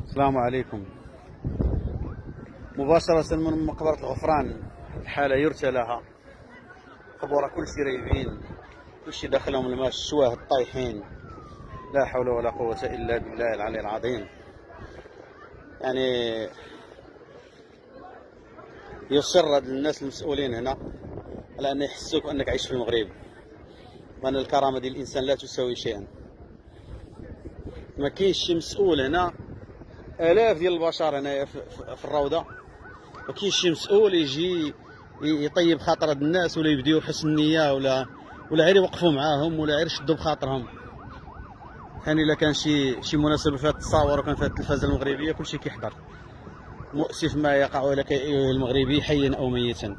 السلام عليكم. مباشرة من مقبرة الغفران، الحالة يرثى لها، قبورة كلشي رايبين، كلشي داخلهم الماء، الشواه الطايحين، لا حول ولا قوة إلا بالله العلي العظيم. يعني يصر هاد الناس المسؤولين هنا على أن يحسوك أنك عايش في المغرب، وأن الكرامة ديال الإنسان لا تساوي شيئا. ما كاينش شي مسؤول هنا، آلاف ديال البشر هنايا في الروضة، ما كاينش شي مسؤول يجي يطيب خاطر هاد الناس، ولا يبديو حسن النية، ولا غير يوقفوا معاهم، ولا غير يشدوا بخاطرهم. ثاني الا كان شي مناسبة فيها التصاور وكان فيها التلفازة المغربية كلشي كيحضر. مؤسف ما يقع لك أيها المغربي حيا أو ميتا.